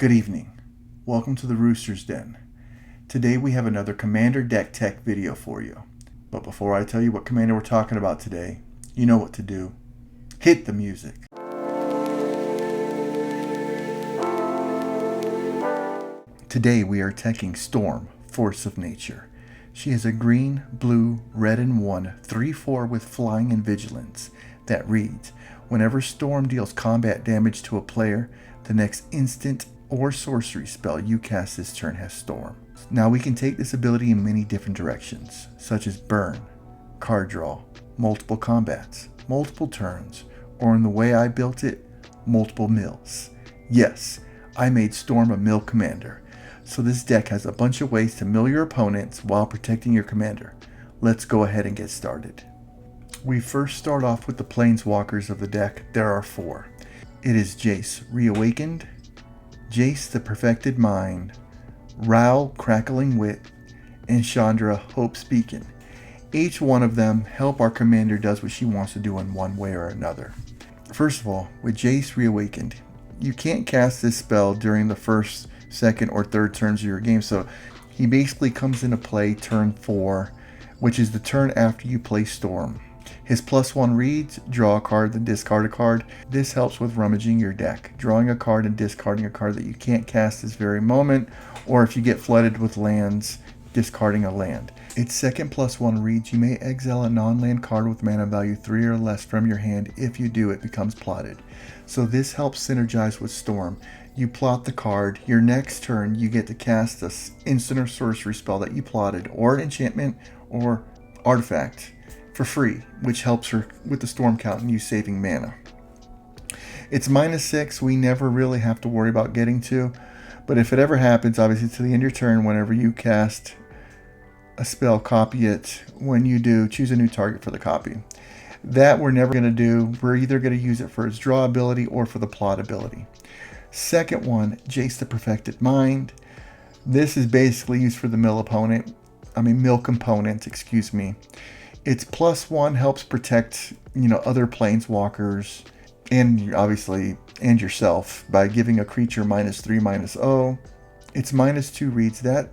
Good evening. Welcome to the Rooster's Den. Today we have another Commander Deck Tech video for you. But before I tell you what Commander we're talking about today, you know what to do. Hit the music. Today we are teching Storm, Force of Nature. She is a green, blue, red, and 1 3/4 with flying and vigilance that reads, whenever Storm deals combat damage to a player, the next instant or sorcery spell you cast this turn has Storm. Now we can take this ability in many different directions, such as burn, card draw, multiple combats, multiple turns, or in the way I built it, multiple mills. Yes, I made Storm a mill commander, so this deck has a bunch of ways to mill your opponents while protecting your commander. Let's go ahead and get started. We first start off with the planeswalkers of the deck. There are 4. It is Jace, Reawakened, Jace, the Perfected Mind, Ral, Crackling Wit, and Chandra, Hope's Beacon. Each one of them help our commander does what she wants to do in one way or another. First of all, with Jace Reawakened, you can't cast this spell during the first, second, or third turns of your game, so he basically comes into play turn 4, which is the turn after you play Storm. His +1 reads, draw a card, then discard a card. This helps with rummaging your deck, drawing a card and discarding a card that you can't cast this very moment, or if you get flooded with lands, discarding a land. Its second +1 reads, you may exile a non-land card with mana value 3 or less from your hand. If you do, it becomes plotted. So this helps synergize with Storm. You plot the card, your next turn you get to cast this instant or sorcery spell that you plotted, or enchantment, or artifact, for free, which helps her with the Storm count and you saving mana. It's -6, we never really have to worry about getting to, but if it ever happens, obviously to the end of your turn, whenever you cast a spell, copy it. When you do, choose a new target for the copy. That we're never going to do. We're either going to use it for its draw ability or for the plot ability. Second one, Jace the Perfected Mind. This is basically used for the mill component, excuse me. Its +1 helps protect, other planeswalkers and obviously and yourself by giving a creature -3/-0. Its -2 reads that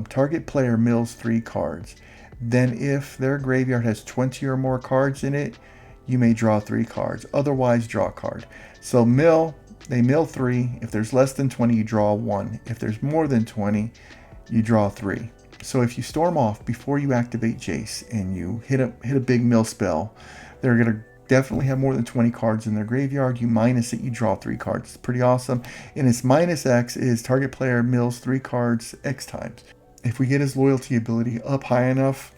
target player mills 3 cards. Then if their graveyard has 20 or more cards in it, you may draw 3 cards. Otherwise, draw a card. So they mill 3. If there's less than 20, you draw 1. If there's more than 20, you draw 3. So if you storm off before you activate Jace and you hit a big mill spell, they're going to definitely have more than 20 cards in their graveyard. You minus it, you draw 3 cards. It's pretty awesome. And its -X is target player mills 3 cards X times. If we get his loyalty ability up high enough,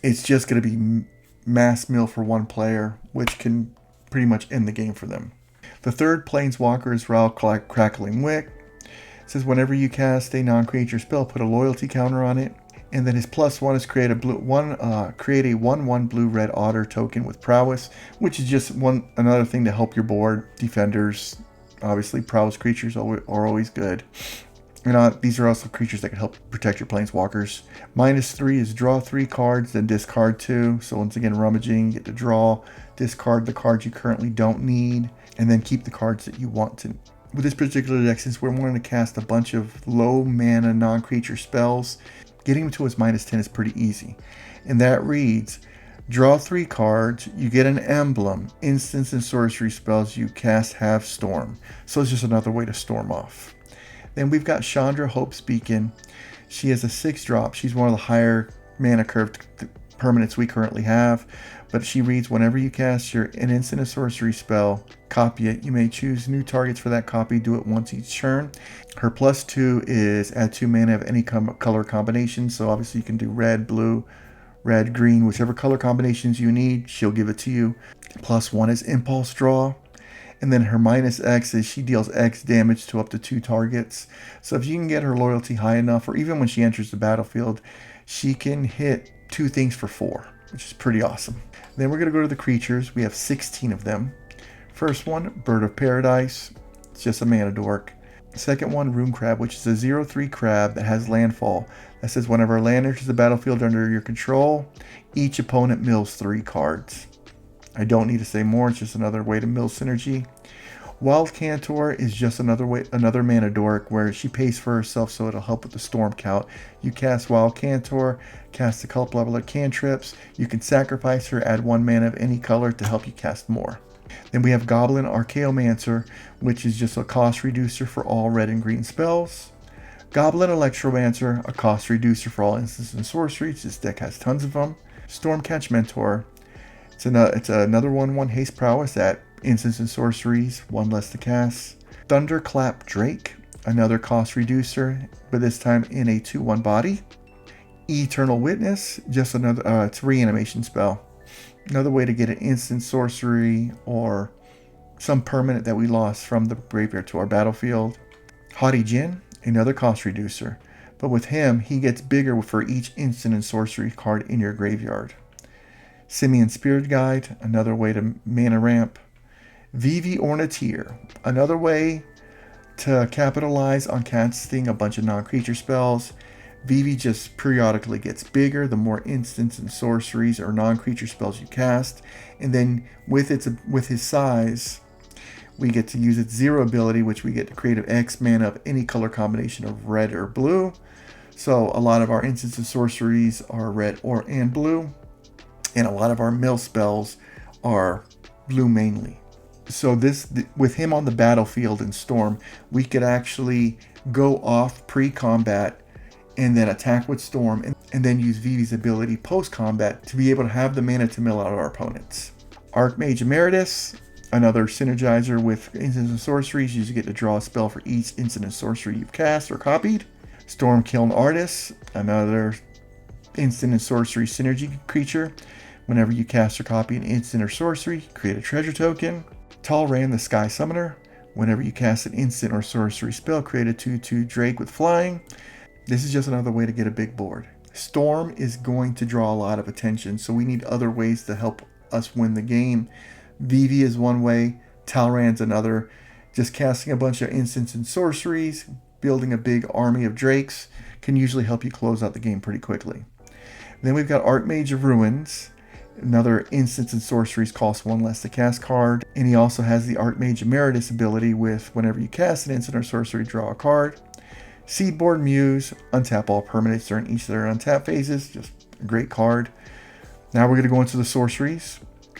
it's just going to be mass mill for one player, which can pretty much end the game for them. The third planeswalker is Ral, Crackling Wit. It says whenever you cast a non-creature spell, put a loyalty counter on it, and then his +1 is create a 1/1 blue-red otter token with prowess, which is just another thing to help your board. Defenders, obviously, prowess creatures are always good. And these are also creatures that can help protect your planeswalkers. -3 is draw 3 cards, then discard 2. So once again, rummaging, get to draw, discard the cards you currently don't need, and then keep the cards that you want to. With this particular deck, since we're wanting to cast a bunch of low mana non-creature spells, getting to his -10 is pretty easy. And that reads, draw 3 cards, you get an emblem, instants and sorcery spells you cast have Storm. So it's just another way to storm off. Then we've got Chandra, Hope's Beacon. She is a 6-drop. She's one of the higher mana curved permanents we currently have. But she reads, whenever you cast an instant or sorcery spell, copy it. You may choose new targets for that copy. Do it once each turn. Her +2 is add 2 mana of any color combination. So obviously you can do red, blue, red, green, whichever color combinations you need. She'll give it to you. +1 is impulse draw. And then her -X is she deals X damage to up to 2 targets. So if you can get her loyalty high enough, or even when she enters the battlefield, she can hit 2 things for 4, which is pretty awesome. Then we're going to go to the creatures. We have 16 of them. First one, Bird of Paradise. It's just a mana dork. Second one, Room Crab, which is a 0/3 crab that has landfall. That says whenever a land enters the battlefield under your control, each opponent mills 3 cards. I don't need to say more, it's just another way to mill synergy. Wild Cantor is just another mana dork where she pays for herself, so it'll help with the storm count. You cast Wild Cantor, cast a couple of other cantrips. You can sacrifice her, add 1 mana of any color to help you cast more. Then we have Goblin Archaeomancer, which is just a cost reducer for all red and green spells. Goblin Electromancer, a cost reducer for all instants and sorceries. This deck has tons of them. Stormcatch Mentor. It's another 1/1 haste prowess at instants and sorceries, 1 less to cast. Thunderclap Drake, another cost reducer, but this time in a 2/1 body. Eternal Witness, just another it's a reanimation spell. Another way to get an instant sorcery or some permanent that we lost from the graveyard to our battlefield. Haughty Djinn, another cost reducer, but with him, he gets bigger for each instant and sorcery card in your graveyard. Simian Spirit Guide, another way to mana ramp. Vivi Orniteer, another way to capitalize on casting a bunch of non-creature spells. Vivi just periodically gets bigger the more instants and sorceries or non-creature spells you cast, and then with his size, we get to use its 0 ability, which we get to create an X mana of any color combination of red or blue. So a lot of our instants and sorceries are red and blue, and a lot of our mill spells are blue mainly. So with him on the battlefield in Storm, we could actually go off pre-combat and then attack with Storm, and then use Vivi's ability post-combat to be able to have the mana to mill out our opponents. Archmage Emeritus, another synergizer with instants and sorceries. You get to draw a spell for each instant and sorcery you've cast or copied. Stormkiln Artist, another instant and sorcery synergy creature. Whenever you cast or copy an instant or sorcery, create a treasure token. Talrand the Sky Summoner, whenever you cast an instant or sorcery spell, create a 2/2 Drake with flying. This is just another way to get a big board. Storm is going to draw a lot of attention, so we need other ways to help us win the game. Vivi is one way, Talrand's another. Just casting a bunch of instants and sorceries, building a big army of Drakes can usually help you close out the game pretty quickly. Then we've got Archmage of Ruins. Another instants and sorceries cost 1 less to cast card. And he also has the Archmage Emeritus ability with whenever you cast an instant or sorcery, draw a card. Seedborn Muse, untap all permanents during each of their untap phases. Just a great card. Now we're going to go into the sorceries.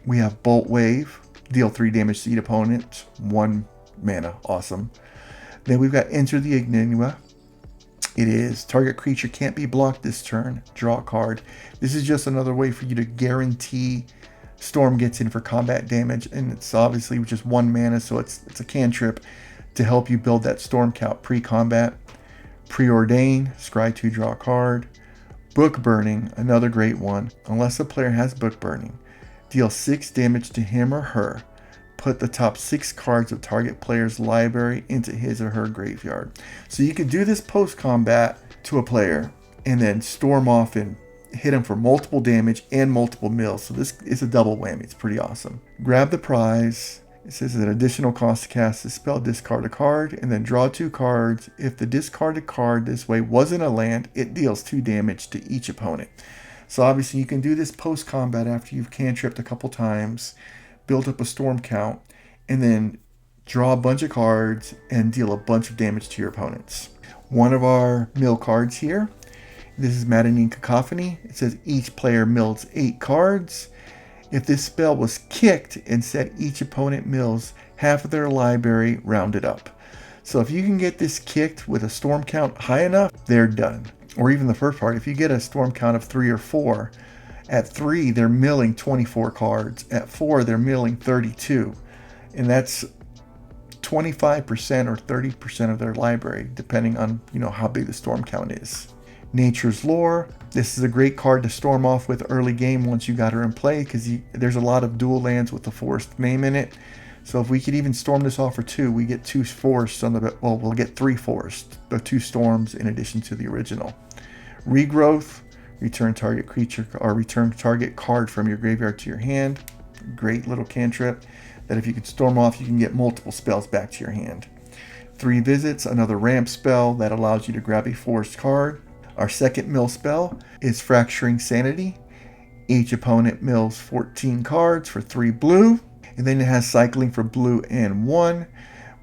We have Bolt Wave, deal 3 damage to each opponent, 1 mana, awesome. Then we've got Enter the Ignimia. It is target creature can't be blocked this turn, draw a card. This is just another way for you to guarantee Storm gets in for combat damage, and it's obviously just 1 mana, so it's a cantrip to help you build that Storm count pre-combat. Preordain, scry 2, draw a card. Book Burning, another great one. Unless the player has Book Burning, deal 6 damage to him or her. Put the top 6 cards of target player's library into his or her graveyard. So you can do this post-combat to a player and then storm off and hit him for multiple damage and multiple mills. So this is a double whammy. It's pretty awesome. Grab the Prize. It says an additional cost to cast this spell, discard a card, and then draw 2 cards. If the discarded card this way wasn't a land, it deals 2 damage to each opponent. So obviously you can do this post-combat after you've cantripped a couple times, build up a storm count, and then draw a bunch of cards and deal a bunch of damage to your opponents. One of our mill cards here, this is Maddening Cacophony. It says each player mills 8 cards. If this spell was kicked and said each opponent mills half of their library rounded up. So if you can get this kicked with a storm count high enough, they're done. Or even the first part, if you get a storm count of 3 or 4, at 3 they're milling 24 cards. At 4 they're milling 32. And that's 25% or 30% of their library, depending on how big the storm count is. Nature's Lore. This is a great card to storm off with early game once you got her in play, because there's a lot of dual lands with the forest name in it. So if we could even storm this off for 2, we get 2 forests on the, well, we'll get 3 forests, but 2 storms in addition to the original. Regrowth, return target creature or return target card from your graveyard to your hand. Great little cantrip that if you could storm off, you can get multiple spells back to your hand. 3 Visits, another ramp spell that allows you to grab a forest card. Our second mill spell is Fracturing Sanity. Each opponent mills 14 cards for 3 blue. And then it has cycling for blue and 1.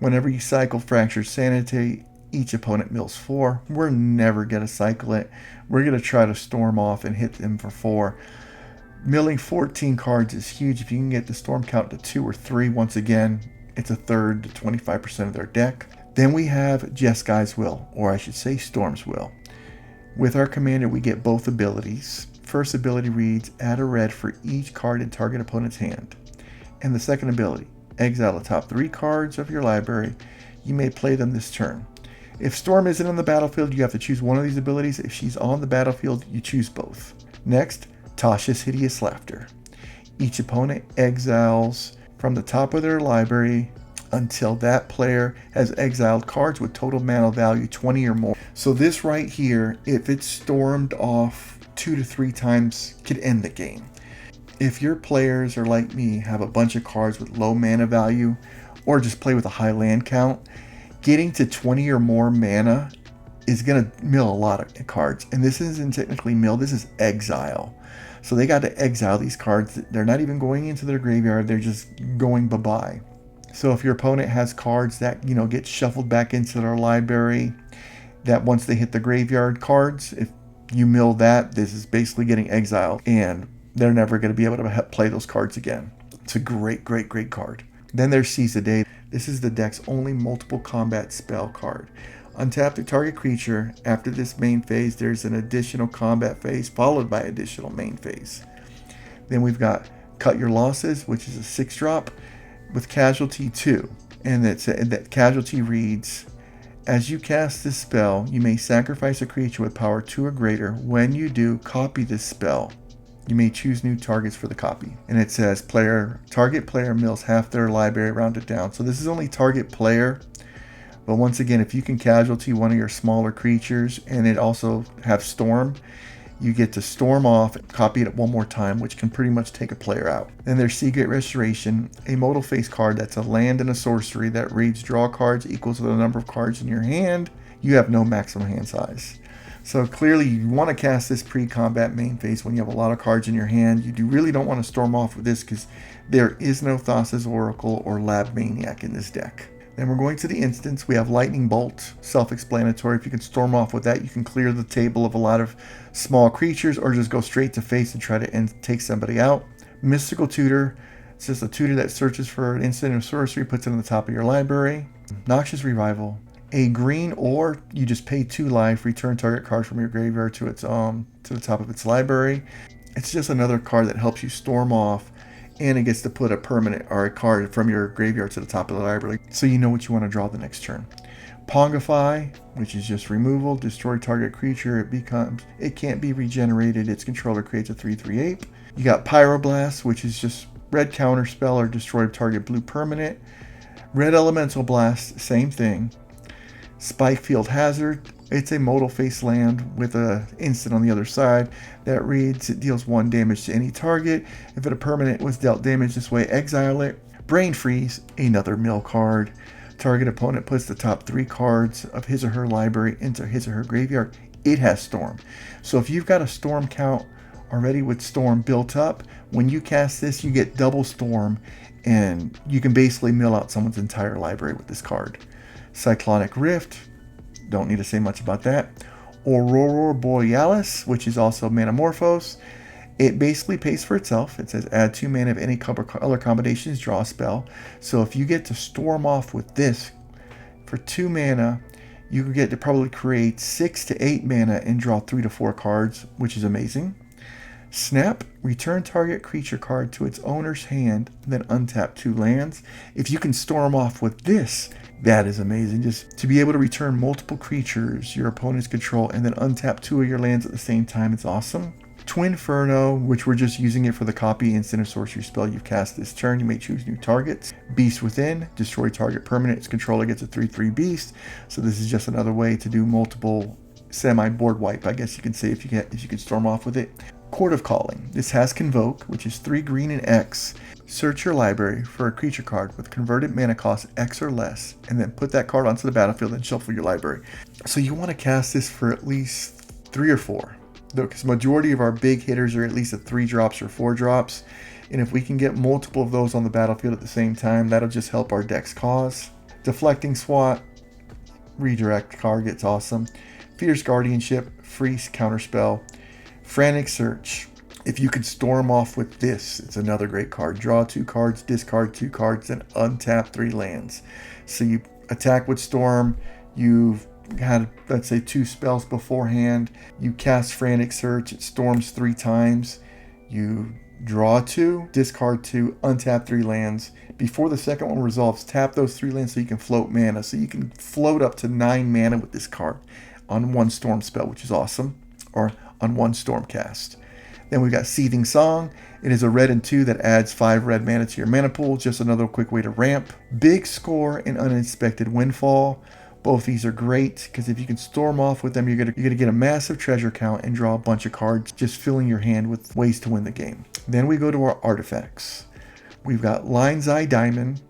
Whenever you cycle Fractured Sanity, each opponent mills 4. We're never going to cycle it. We're going to try to storm off and hit them for 4. Milling 14 cards is huge. If you can get the storm count to 2 or 3, once again, it's a third to 25% of their deck. Then we have Jeskai Will, or I should say Storm's Will. With our commander, we get both abilities. First ability reads, add a red for each card in target opponent's hand. And the second ability, exile the top 3 cards of your library. You may play them this turn. If Storm isn't on the battlefield, you have to choose one of these abilities. If she's on the battlefield, you choose both. Next, Tasha's Hideous Laughter. Each opponent exiles from the top of their library until that player has exiled cards with total mana value 20 or more. So this right here, if it's stormed off 2 to 3 times, could end the game. If your players are like me, have a bunch of cards with low mana value, or just play with a high land count, getting to 20 or more mana is going to mill a lot of cards. And this isn't technically mill, this is exile. So they got to exile these cards. They're not even going into their graveyard, they're just going bye-bye. So if your opponent has cards that, get shuffled back into their library, that once they hit the graveyard cards, if you mill that, this is basically getting exiled, and they're never going to be able to play those cards again. It's a great, great, great card. Then there's Seize the Day. This is the deck's only multiple combat spell card. Untap the target creature. After this main phase, there's an additional combat phase followed by additional main phase. Then we've got Cut Your Losses, which is a 6-drop with Casualty 2. And that Casualty reads, as you cast this spell, you may sacrifice a creature with power 2 or greater. When you do, copy this spell. You may choose new targets for the copy. And it says target player mills half their library rounded down. So this is only target player. But once again, if you can casualty one of your smaller creatures and it also have Storm, you get to storm off, copy it one more time, which can pretty much take a player out. Then there's Seagate Restoration, a modal face card that's a land and a sorcery that reads draw cards equals to the number of cards in your hand. You have no maximum hand size. So clearly you want to cast this pre-combat main phase when you have a lot of cards in your hand. You really don't want to storm off with this because there is no Thassa's Oracle or Lab Maniac in this deck. Then we're going to the instance. We have Lightning Bolt, self-explanatory. If you can storm off with that, you can clear the table of a lot of small creatures or just go straight to face and try to take somebody out. Mystical Tutor, it's just a tutor that searches for an instant or sorcery, puts it on the top of your library. Noxious Revival, a green, or you just pay 2 life, return target card from your graveyard to the top of its library. It's just another card that helps you storm off, and it gets to put a permanent or a card from your graveyard to the top of the library, so you know what you want to draw the next turn. Pongify, which is just removal, destroy target creature, it can't be regenerated, its controller creates a 3/3 ape. You got Pyroblast, which is just red counter spell or destroy target blue permanent. Red Elemental Blast, same thing. Spikefield Hazard, it's a modal face land with an instant on the other side that reads, it deals 1 damage to any target. If a permanent was dealt damage this way, exile it. Brain Freeze, another mill card. Target opponent puts the top 3 cards of his or her library into his or her graveyard. It has Storm. So if you've got a Storm count already with Storm built up, when you cast this, you get double Storm, and you can basically mill out someone's entire library with this card. Cyclonic Rift, don't need to say much about that. Aurora Borealis, which is also Manamorphose. It basically pays for itself. It says add 2 mana of any color combinations, draw a spell. So if you get to storm off with this for 2 mana, you can get to probably create 6 to 8 mana and draw 3 to 4 cards, which is amazing. Snap, return target creature card to its owner's hand, then untap 2 lands. If you can storm off with this, that is amazing. Just to be able to return multiple creatures your opponents control and then untap 2 of your lands at the same time, it's awesome. Twinferno, which we're just using it for the copy instant or sorcery spell you've cast this turn. You may choose new targets. Beast Within, destroy target permanent. Its controller gets a 3/3 beast. So this is just another way to do multiple semi-board wipe, I guess you can say, if you can storm off with it. Court of Calling. This has Convoke, which is 3 green and X. Search your library for a creature card with converted mana cost X or less, and then put that card onto the battlefield and shuffle your library. So you want to cast this for at least 3 or 4. Because majority of our big hitters are at least at 3 drops or 4 drops. And if we can get multiple of those on the battlefield at the same time, that'll just help our deck's cause. Deflecting Swat, redirect targets, awesome. Fierce Guardianship, freeze counterspell. Frantic Search. If you could storm off with this, it's another great card. Draw 2 cards, discard 2 cards, and untap 3 lands. So you attack with Storm, you've had, let's say, 2 spells beforehand, you cast Frantic Search, it storms 3 times, you draw 2, discard 2, untap 3 lands. Before the second one resolves, tap those 3 lands so you can float mana. So you can float up to 9 mana with this card on 1 storm spell, which is awesome, or on 1 storm cast. Then we've got Seething Song. It is a red and 2 that adds 5 red mana to your mana pool. Just another quick way to ramp. Big Score and Uninspected Windfall. Both these are great because if you can storm off with them, you're gonna get a massive treasure count and draw a bunch of cards, just filling your hand with ways to win the game. Then we go to our artifacts. We've got Lion's Eye Diamond,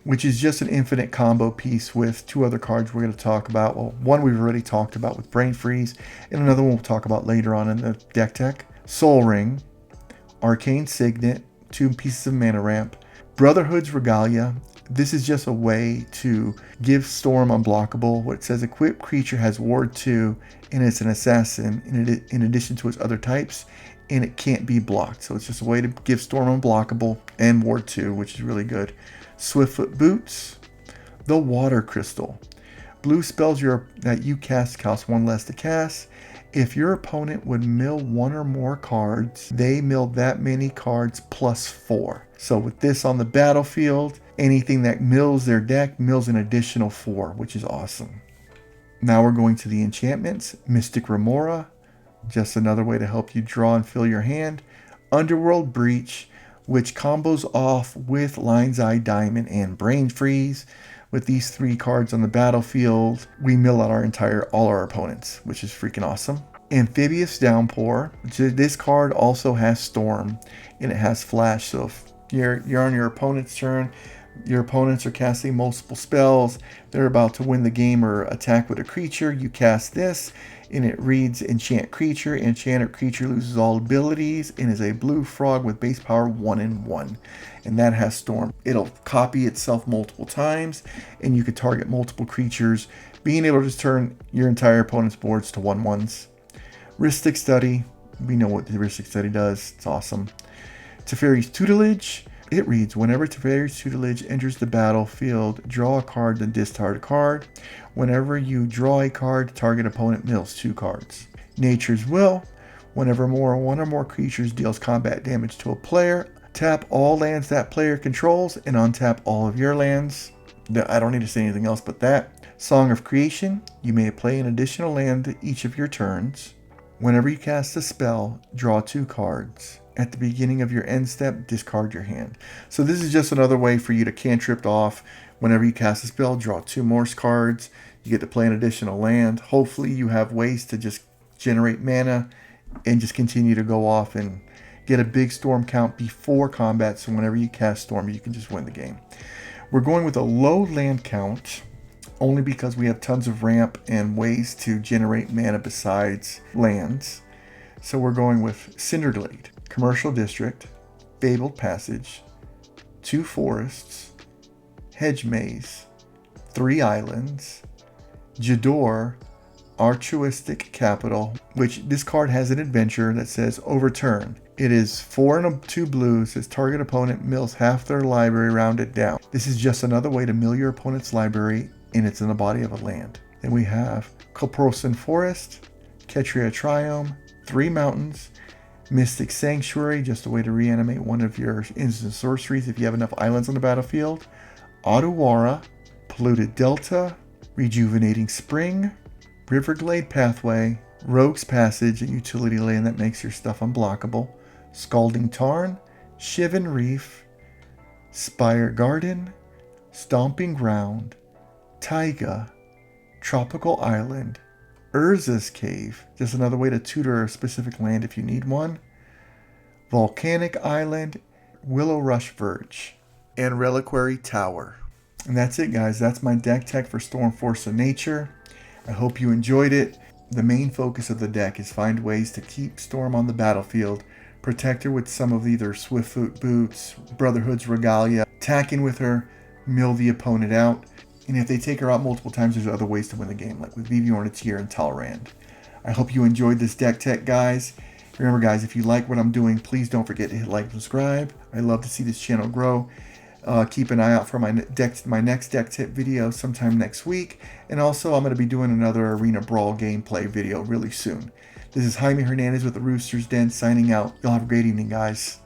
which is just an infinite combo piece with 2 other cards we're going to talk about. Well, one we've already talked about with Brain Freeze, and another one we'll talk about later on in the deck tech. Soul Ring, Arcane Signet, 2 pieces of mana ramp, Brotherhood's Regalia. This is just a way to give Storm unblockable. What it says, equipped creature has Ward 2, and it's an assassin in addition to its other types, and it can't be blocked. So it's just a way to give Storm unblockable and Ward 2, which is really good. Swiftfoot Boots, the Water Crystal. Blue spells that you cast cost 1 less to cast. If your opponent would mill 1 or more cards, they mill that many cards plus 4. So with this on the battlefield, anything that mills their deck mills an additional 4, which is awesome. Now we're going to the enchantments. Mystic Remora, just another way to help you draw and fill your hand. Underworld Breach, which combos off with Lion's Eye Diamond and Brain Freeze. With these 3 cards on the battlefield, we mill out all our opponents, which is freaking awesome. Amphibious Downpour. This card also has Storm, and it has Flash. So if you're on your opponent's turn, your opponents are casting multiple spells, they're about to win the game or attack with a creature, you cast this, and it reads Enchant Creature. Enchanted creature loses all abilities and is a blue frog with base power 1/1. And that has Storm. It'll copy itself multiple times, and you could target multiple creatures, being able to just turn your entire opponent's boards to 1/1s. Rhystic Study. We know what the Rhystic Study does. It's awesome. Teferi's Tutelage. It reads, whenever Teferi's Tutelage enters the battlefield, draw a card, then discard a card. Whenever you draw a card, target opponent mills 2 cards. Nature's Will. Whenever 1 or more creatures deals combat damage to a player, tap all lands that player controls and untap all of your lands. I don't need to say anything else but that. Song of Creation. You may play an additional land each of your turns. Whenever you cast a spell, draw 2 cards. At the beginning of your end step, discard your hand. So this is just another way for you to cantrip off. Whenever you cast a spell, draw 2 more cards. You get to play an additional land. Hopefully you have ways to just generate mana and just continue to go off and get a big storm count before combat. So whenever you cast Storm, you can just win the game. We're going with a low land count only because we have tons of ramp and ways to generate mana besides lands. So we're going with Cinderglade, Commercial District, Fabled Passage, 2 Forests, Hedge Maze, 3 Islands, Jador, Altruistic Capital, which this card has an adventure that says Overturn. It is 4 and 2 blues. Says target opponent mills half their library rounded down. This is just another way to mill your opponent's library, and it's in the body of a land. Then we have Coprosan Forest, Ketria Triome, 3 Mountains, Mystic Sanctuary, just a way to reanimate one of your instant sorceries if you have enough islands on the battlefield, Otawara, Polluted Delta, Rejuvenating Spring, Riverglade Pathway, Rogue's Passage, a utility land that makes your stuff unblockable, Scalding Tarn, Shivan Reef, Spire Garden, Stomping Ground, Taiga, Tropical Island, Urza's Cave, just another way to tutor a specific land if you need one, Volcanic Island, Willow Rush Verge, and Reliquary Tower. And that's it, guys. That's my deck tech for Storm Force of Nature. I hope you enjoyed it. The main focus of the deck is find ways to keep Storm on the battlefield, protect her with some of either Swiftfoot Boots, Brotherhood's Regalia, attack in with her, mill the opponent out. And if they take her out multiple times, there's other ways to win the game, like with Vivi Ornitier and Talrand. I hope you enjoyed this deck tech, guys. Remember, guys, if you like what I'm doing, please don't forget to hit like and subscribe. I love to see this channel grow. Keep an eye out for my next deck tip video sometime next week. And also, I'm going to be doing another Arena Brawl gameplay video really soon. This is Jaime Hernandez with the Rooster's Den signing out. Y'all have a great evening, guys.